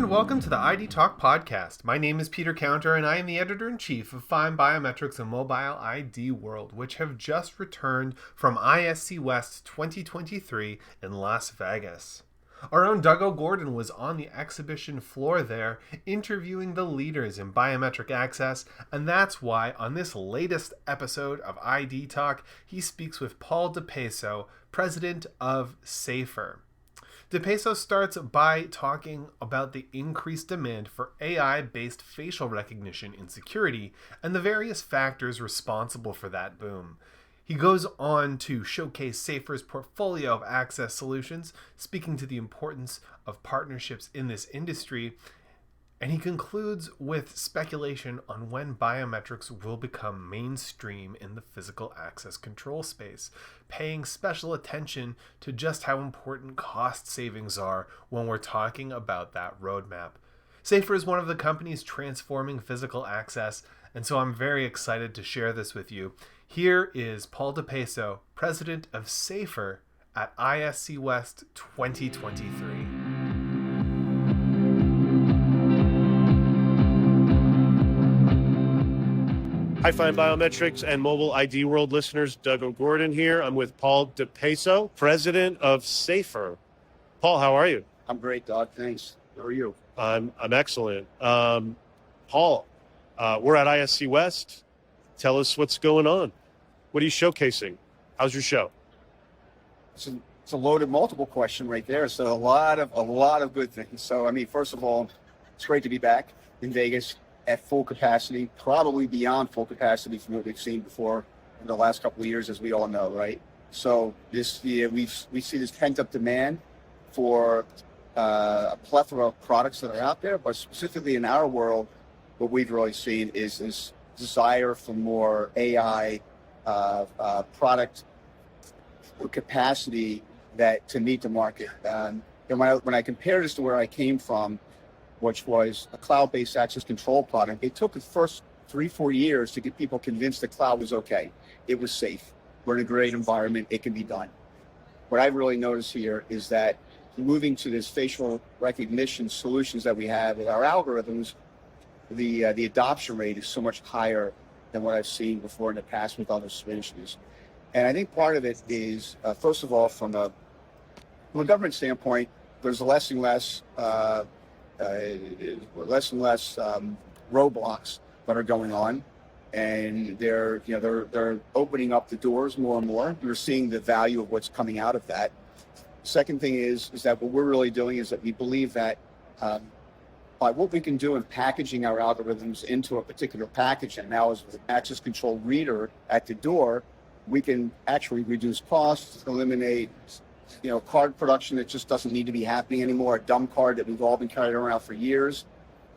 and welcome to the ID Talk podcast. My name is Peter Counter, and I am the editor-in-chief of FindBiometircs and Mobile ID World, which have just returned from ISC West 2023 in Las Vegas. Our own Doug OGorden was on the exhibition floor there, interviewing the leaders in biometric access, and that's why on this latest episode of ID Talk, he speaks with Paul DiPeso, president of SAFR. DiPeso starts by talking about the increased demand for AI-based facial recognition in security and the various factors responsible for that boom. He goes on to showcase SAFR's portfolio of access solutions, speaking to the importance of partnerships in this industry, and he concludes with speculation on when biometrics will become mainstream in the physical access control space, paying special attention to just how important cost savings are when we're talking about that roadmap. SAFR is one of the companies transforming physical access, and so I'm very excited to share this with you. Here is Paul DiPeso, president of SAFR at ISC West 2023. Hi, FindBiometircs and Mobile ID World listeners. Doug OGorden here. I'm with Paul DiPeso, president of SAFR. Paul, how are you? I'm great, Doug. Thanks. How are you? I'm excellent. Paul, we're at ISC West. Tell us what's going on. What are you showcasing? How's your show? It's a loaded multiple question right there. So a lot of good things. So first of all, it's great to be back in Vegas at full capacity, probably beyond full capacity from what we've seen before in the last couple of years, as we all know, right? So this year we see this pent-up demand for a plethora of products that are out there, but specifically in our world, what we've really seen is this desire for more AI product capacity that to meet the market. And when I compare this to where I came from, which was a cloud-based access control product, it took the first 3-4 years to get people convinced the cloud was okay. It was safe. We're in a great environment. It can be done. What I've really noticed here is that moving to this facial recognition solutions that we have with our algorithms, the adoption rate is so much higher than what I've seen before in the past with other solutions. And I think part of it is, first of all, from a government standpoint, there's less and less roadblocks that are going on, and they're opening up the doors more and more. We're seeing the value of what's coming out of that. Second thing is that what we're really doing is that we believe that by what we can do in packaging our algorithms into a particular package, and now as an access control reader at the door, we can actually reduce costs, eliminate card production that just doesn't need to be happening anymore. A dumb card that we've all been carrying around for years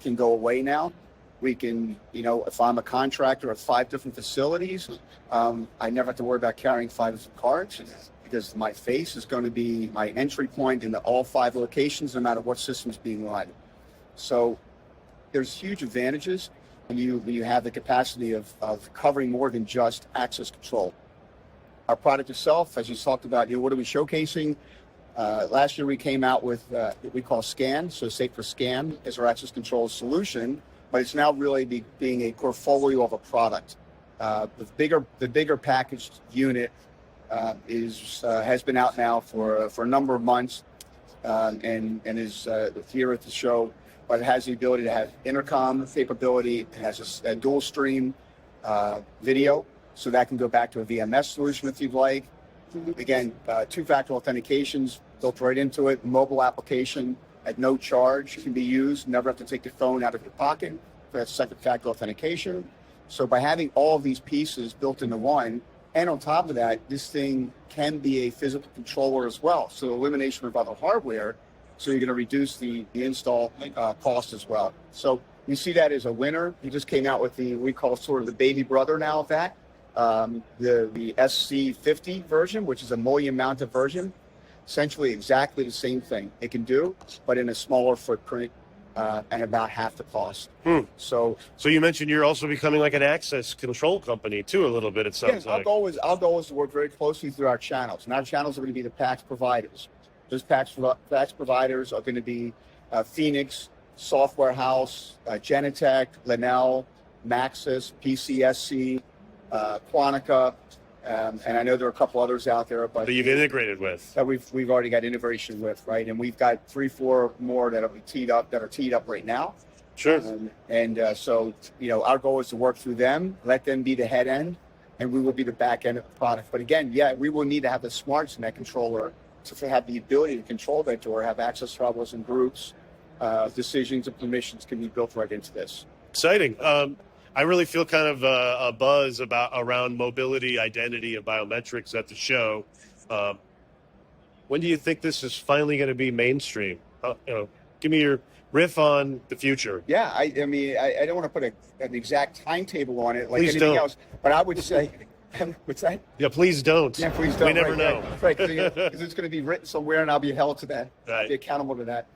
can go away now. We can, if I'm a contractor at 5 different facilities, I never have to worry about carrying 5 different cards because my face is going to be my entry point into all 5 locations, no matter what system is being run. So there's huge advantages when you have the capacity of covering more than just access control. Our product itself, as you talked about, what are we showcasing? Last year we came out with what we call SCAN, so SAFR SCAN is our access control solution, but it's now really being a portfolio of a product. The bigger packaged unit has been out now for a number of months and is here at the show, but it has the ability to have intercom capability. It has a dual stream video. So that can go back to a VMS solution if you'd like. Again, 2-factor authentications built right into it. Mobile application at no charge can be used. Never have to take the phone out of your pocket for that second-factor authentication. So by having all of these pieces built into one, and on top of that, this thing can be a physical controller as well. So elimination of other hardware. So you're going to reduce the install cost as well. So you see that as a winner. We just came out with we call sort of the baby brother now of that. The SC50 version, which is a mullion-mounted version, essentially exactly the same thing it can do, but in a smaller footprint and about half the cost. So you mentioned you're also becoming like an access control company too, a little bit. It sounds like. Our goal is to work very closely through our channels, and our channels are going to be the PACS providers. Those PACS providers are going to be Phoenix, software house, Genetec, Linnell, Maxis, PCSC, Quantica, and I know there are a couple others out there, but That you've integrated with. that we've already got integration with, right? And we've got 3-4 more that are teed up right now. Sure. So our goal is to work through them, let them be the head end, and we will be the back end of the product. But again, we will need to have the smarts in that controller to have the ability to control that door, have access levels and groups, decisions and permissions can be built right into this. Exciting. I really feel kind of a buzz around mobility, identity, and biometrics at the show. When do you think this is finally going to be mainstream? Give me your riff on the future. Yeah, I mean, I don't want to put an exact timetable on it like Please anything don't. else, but I would say, what's that? Yeah, please don't. Yeah, please don't. We never know. Right, because it's going to be written somewhere, and I'll be held to that. Right. I'll be accountable to that.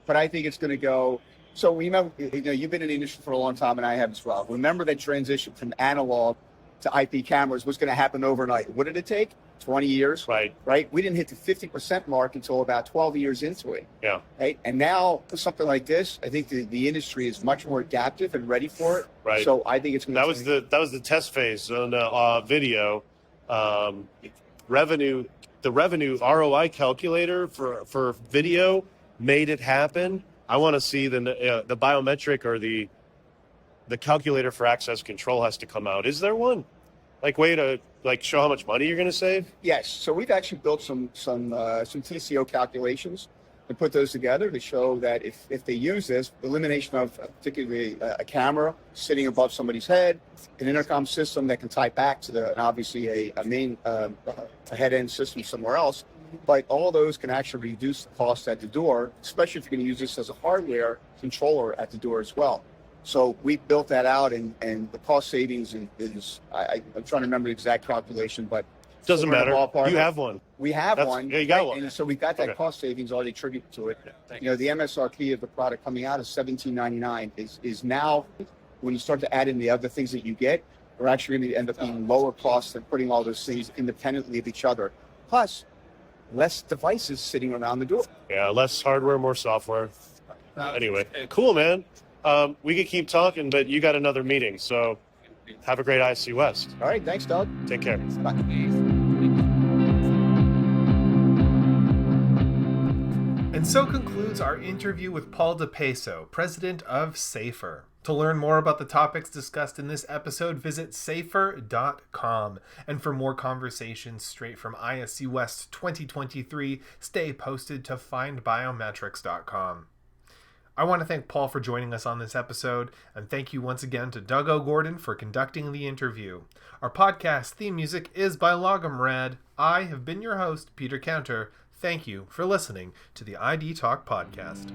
But I think it's going to go. So we know, you've been in the industry for a long time, and I have as well. Remember that transition from analog to IP cameras was going to happen overnight. What did it take? 20 years. Right. We didn't hit the 50% mark until about 12 years into it. Yeah. Right. And now for something like this, I think the industry is much more adaptive and ready for it. Right. So I think it's going to. That was the test phase on the video. The revenue ROI calculator for video made it happen. I want to see the biometric or the calculator for access control has to come out. Is there one? Way to show how much money you're going to save? Yes. So we've actually built some TCO calculations and put those together to show that if they use this, elimination of particularly a camera sitting above somebody's head, an intercom system that can tie back to and obviously a main a head end system somewhere else. But all those can actually reduce the cost at the door, especially if you're going to use this as a hardware controller at the door as well. So we built that out, and the cost savings is I'm trying to remember the exact calculation, but doesn't matter. Ballpark. You have one. We have one. Yeah, you got one. And so we've got that Okay. cost savings already attributed to it. The MSRP of the product coming out is $17.99. Is now, when you start to add in the other things that you get, we're actually going to end up being lower cost than putting all those things independently of each other. Plus, less devices sitting around the door. Yeah, less hardware, more software. Anyway, cool, man. We could keep talking, but you got another meeting, so have a great ISC West. All right, thanks, Doug. Take care. Bye. And so concludes our interview with Paul DiPeso, president of SAFR. To learn more about the topics discussed in this episode, visit SAFR.com. And for more conversations straight from ISC West 2023, stay posted to FindBiometrics.com. I want to thank Paul for joining us on this episode, and thank you once again to Doug OGorden for conducting the interview. Our podcast theme music is by Logum Red. I have been your host, Peter Counter. Thank you for listening to the ID Talk Podcast.